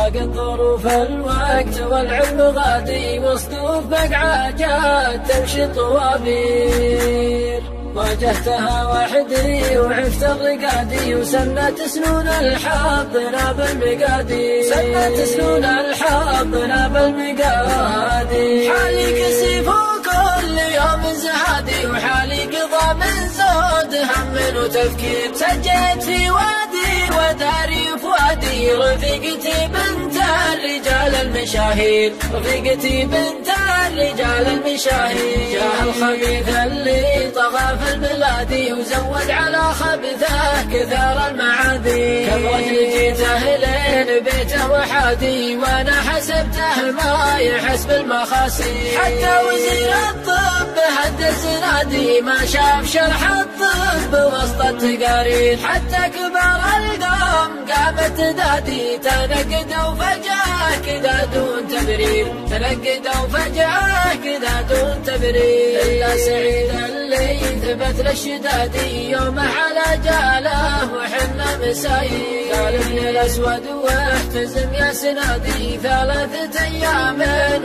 ضاقت ظروف الوقت والعلم غادي، وصدوف بقعاجات تمشي طوابير. واجهتها وحدي وعفت الرقادي، وسنت سنون الحظ ناب المقادي، سنت سنون الحظ ناب المقادي. حالي كسيف وكل يوم زهادي، وحالي قضى من زود هم وتفكير. سجيت في وادي وداري فؤادي، رفيقتي بنت الرجال المشاهير، رفيقتي بنت الرجال المشاهير. جاه الخبيث اللي طغى في البلاد، وزود على خبثه كثار المعادي. كم رجل جيته لين بيته وحادي، وانا حسبته ما يحس بالمخاسي. حتى وزير الطب هدس نادي، ما شاف شرح الطب وسط التقارير. حتى كبار القوم قامت تدادي، تنقدوا فجأة كذا دون تبرير، تنقدوا فجأة كذا دون تبرير. إلا سعيد اللي ثبت للشدادي، يومه على جاله وحنا مسايير. قال ابن الأسود واحتزم يا سنادي، 3 أيام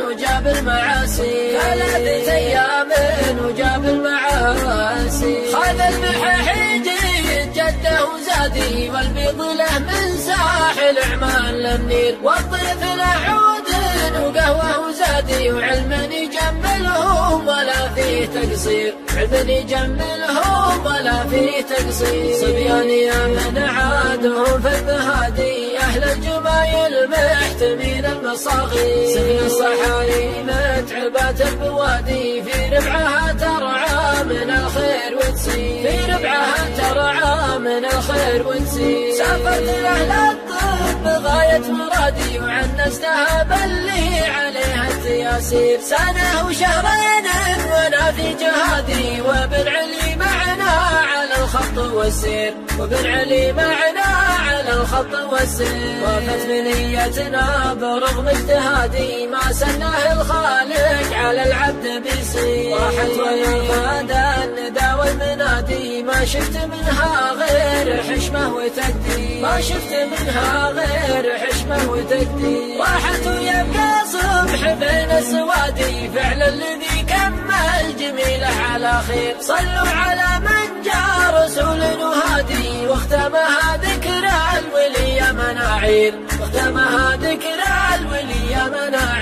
وجاب المعاصي، 3 أيام وجاب المعاصي. خذ البحيحي جده وزادي، والبيض له من ساحل عمان للنيل، والضيف له عود وقهوه وزادي. وعلم يجملهم ولا فيه تقصير، علم يجملهم ولا فيه تقصير. صبيان يا من عادهم في البهادي، أهل الجمايل محتمين المصاغي. سفن الصحاري متعبات البوادي، في ربعها ترعى من الخير وتسير، في ربعها ترعى من الخير وتسير. سافرت لأهل الطب غاية مرادي، وعنستها باللي عليها التياسير. سنة وشهرين وانا في جهادي، وبالعلي معنا على الخط والسير، وبالعلي معنا على الخط والسير. وافت بنيتنا برغم اجتهادي، ما سناه الخالق على العبد بيصير. راحت ويا فادا الندى والمنادي، ما شفت منها غير حشمه وتقدير، ما شفت منها غير حشمه وتقدير. راحت ويبقى صبح بين السوادي، فعل الذي كمل جميله على خير. صلوا على من جاء رسول وهادي، واختمها ذكر الولي مناعير، واختمها ذكر الولي مناعير.